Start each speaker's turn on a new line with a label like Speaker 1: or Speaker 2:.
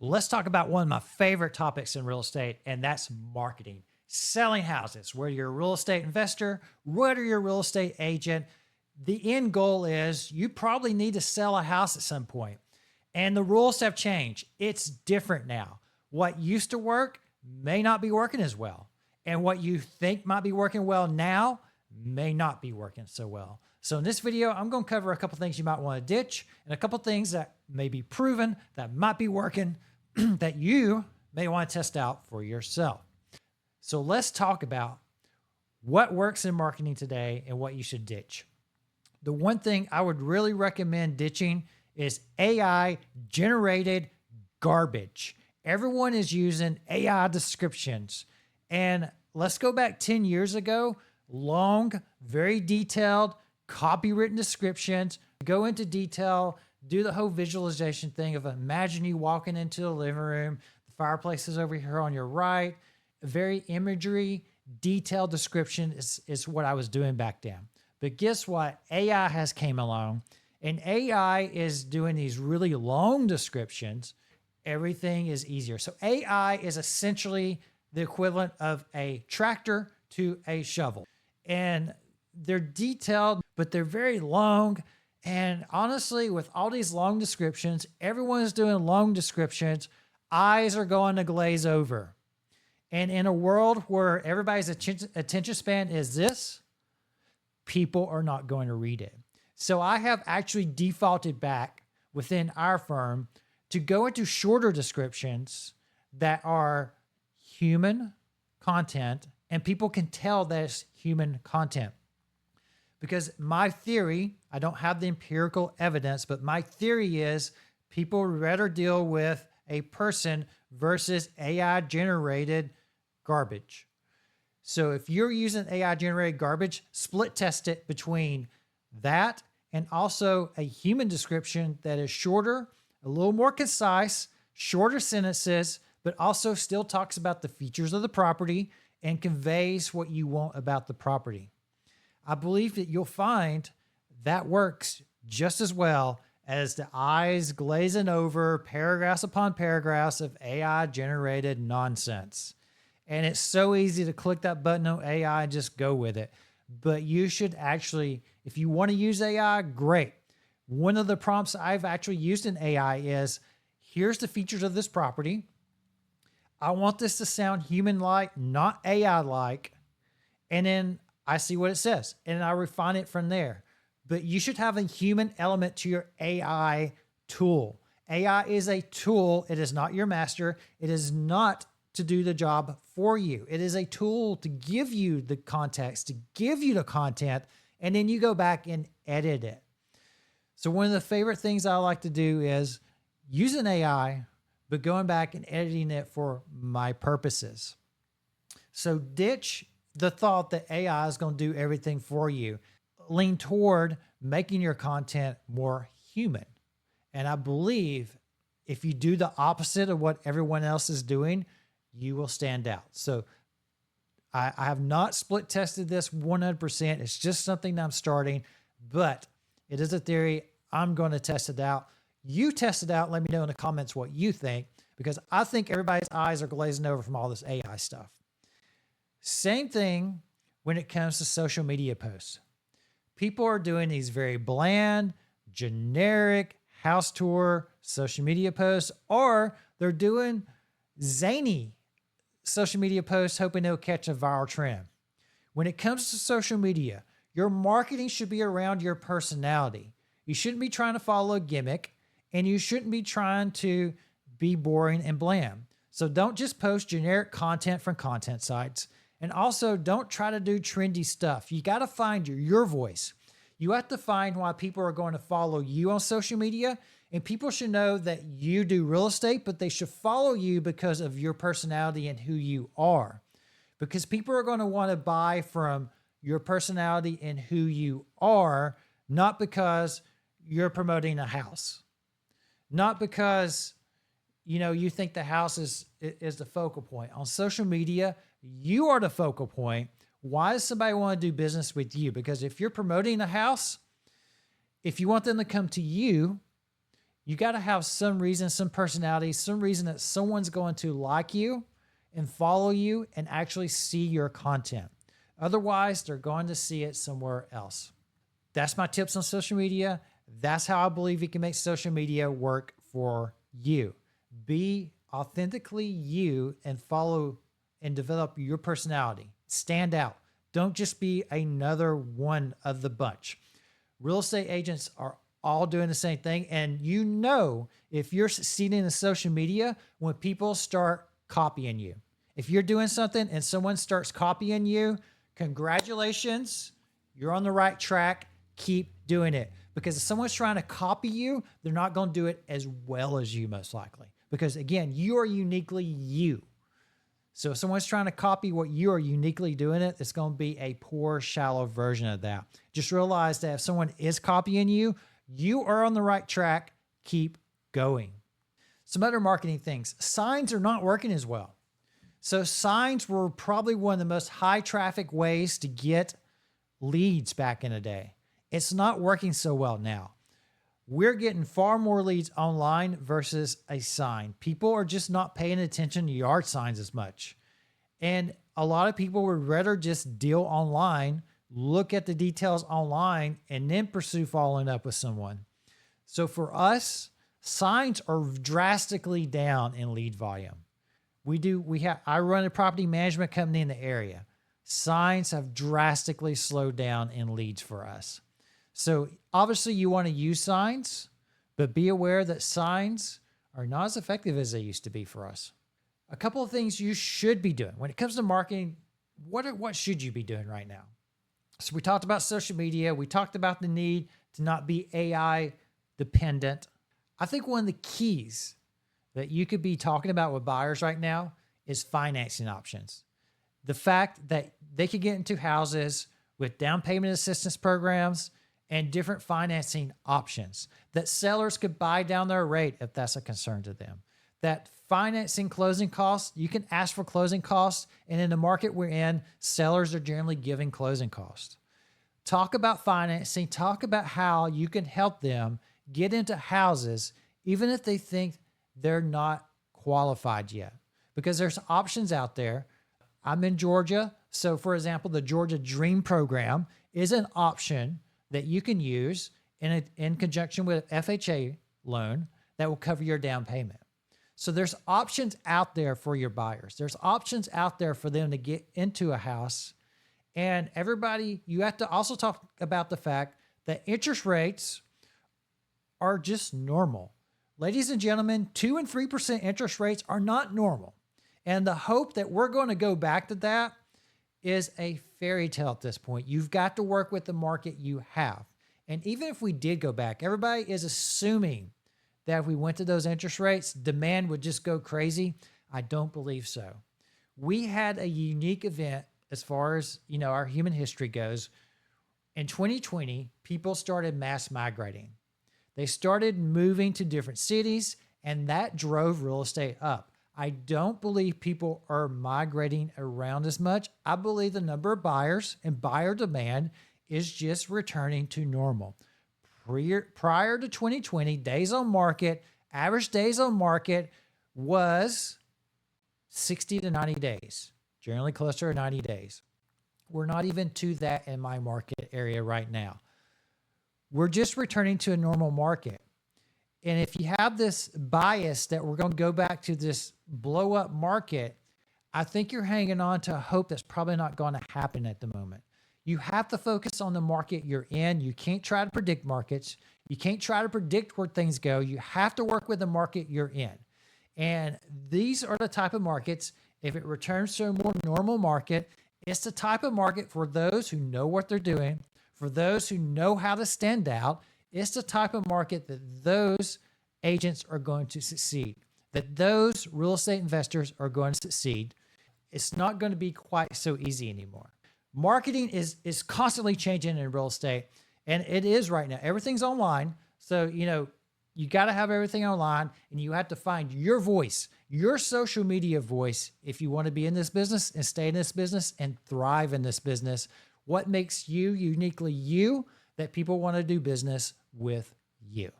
Speaker 1: Let's talk about one of my favorite topics in real estate, and that's marketing. Selling houses, whether you're a real estate investor, whether you're a real estate agent, the end goal is you probably need to sell a house at some point. And the rules have changed. It's different now. What used to work may not be working as well. And what you think might be working well now may not be working so well. So in this video, I'm going to cover a couple things you might want to ditch and a couple things that may be proven that might be working that you may want to test out for yourself. So let's talk about what works in marketing today and what you should ditch. The one thing I would really recommend ditching is AI generated garbage. Everyone is using AI descriptions. And let's go back 10 years ago, long, very detailed, copywritten descriptions, go into detail, do the whole visualization thing of imagine you walking into the living room, the fireplace is over here on your right, very imagery, detailed description is what I was doing back then. But guess what? AI has came along and AI is doing these really long descriptions. Everything is easier. So AI is essentially the equivalent of a tractor to a shovel. And they're detailed, but they're very long. And honestly, with all these long descriptions, everyone is doing long descriptions. Eyes are going to glaze over. And in a world where everybody's attention span is this, people are not going to read it. So I have actually defaulted back within our firm to go into shorter descriptions that are human content and people can tell that it's human content. Because my theory, I don't have the empirical evidence, but my theory is people would rather deal with a person versus AI generated garbage. So if you're using AI generated garbage, split test it between that and also a human description that is shorter, a little more concise, shorter sentences, but also still talks about the features of the property and conveys what you want about the property. I believe that you'll find that works just as well as the eyes glazing over paragraphs upon paragraphs of AI generated nonsense. And it's so easy to click that button on AI and just go with it. But you should actually, if you want to use AI, great. One of the prompts I've actually used in AI is, here's the features of this property. I want this to sound human-like, not AI-like. And then I see what it says and I refine it from there. But you should have a human element to your AI tool. AI is a tool. It is not your master. It is not to do the job for you. It is a tool to give you the context, to give you the content, and then you go back and edit it. So one of the favorite things I like to do is using AI, but going back and editing it for my purposes. So ditch the thought that AI is going to do everything for you. Lean toward making your content more human. And I believe if you do the opposite of what everyone else is doing, you will stand out. So I have not split tested this 100%. It's just something that I'm starting, but it is a theory. I'm going to test it out. You test it out. Let me know in the comments what you think, because I think everybody's eyes are glazing over from all this AI stuff. Same thing when it comes to social media posts. People are doing these very bland, generic house tour social media posts, or they're doing zany social media posts hoping they'll catch a viral trend. When it comes to social media, your marketing should be around your personality. You shouldn't be trying to follow a gimmick, and you shouldn't be trying to be boring and bland. So don't just post generic content from content sites. And also don't try to do trendy stuff. You got to find your voice. You have to find why people are going to follow you on social media. And people should know that you do real estate, but they should follow you because of your personality and who you are. Because people are going to want to buy from your personality and who you are, not because you're promoting a house. Not because, you think the house is the focal point. On social media, you are the focal point. Why does somebody want to do business with you? Because if you're promoting a house, if you want them to come to you, You got to have some reason, some personality, some reason that someone's going to like you and follow you and actually see your content. Otherwise, they're going to see it somewhere else. That's my tips on social media. That's how I believe you can make social media work for you. Be authentically you and follow and develop your personality. Stand out. Don't just be another one of the bunch. Real estate agents are all doing the same thing. And you know, if you're succeeding in social media, when people start copying you, if you're doing something and someone starts copying you, congratulations, you're on the right track. Keep doing it. Because if someone's trying to copy you, they're not going to do it as well as you, most likely. Because again, you are uniquely you. So if someone's trying to copy what you are uniquely doing it's going to be a poor, shallow version of that. Just realize that if someone is copying you, you are on the right track. Keep going. Some other marketing things. Signs are not working as well. So signs were probably one of the most high traffic ways to get leads back in the day. It's not working so well now. We're getting far more leads online versus a sign. People are just not paying attention to yard signs as much. And a lot of people would rather just deal online, look at the details online, and then pursue following up with someone. So for us, signs are drastically down in lead volume. I run a property management company in the area. Signs have drastically slowed down in leads for us. So obviously you want to use signs, but be aware that signs are not as effective as they used to be for us. A couple of things you should be doing when it comes to marketing. What should you be doing right now? So we talked about social media. We talked about the need to not be AI dependent. I think one of the keys that you could be talking about with buyers right now is financing options. The fact that they could get into houses with down payment assistance programs and different financing options, that sellers could buy down their rate if that's a concern to them, that financing closing costs, you can ask for closing costs. And in the market we're in, sellers are generally giving closing costs. Talk about financing, talk about how you can help them get into houses, even if they think they're not qualified yet, because there's options out there. I'm in Georgia. So for example, the Georgia Dream Program is an option that you can use in conjunction with an FHA loan that will cover your down payment. So there's options out there for your buyers. There's options out there for them to get into a house. And everybody, you have to also talk about the fact that interest rates are just normal. Ladies and gentlemen, 2 and 3% interest rates are not normal. And the hope that we're going to go back to that is a fairy tale at this point. You've got to work with the market you have. And even if we did go back, everybody is assuming that if we went to those interest rates, demand would just go crazy. I don't believe so. We had a unique event as far as, our human history goes. In 2020, people started mass migrating. They started moving to different cities, and that drove real estate up. I don't believe people are migrating around as much. I believe the number of buyers and buyer demand is just returning to normal. Prior to 2020, days on market, average days on market was 60 to 90 days, generally closer to 90 days. We're not even to that in my market area right now. We're just returning to a normal market. And if you have this bias that we're going to go back to this blow up market, I think you're hanging on to a hope that's probably not going to happen at the moment. You have to focus on the market you're in. You can't try to predict markets. You can't try to predict where things go. You have to work with the market you're in. And these are the type of markets, if it returns to a more normal market, it's the type of market for those who know what they're doing, for those who know how to stand out. It's the type of market that those agents are going to succeed, that those real estate investors are going to succeed. It's not going to be quite so easy anymore. Marketing is constantly changing in real estate, and it is right now. Everything's online. So, you got to have everything online, and you have to find your voice, your social media voice, if you want to be in this business and stay in this business and thrive in this business. What makes you uniquely you that people want to do business with you?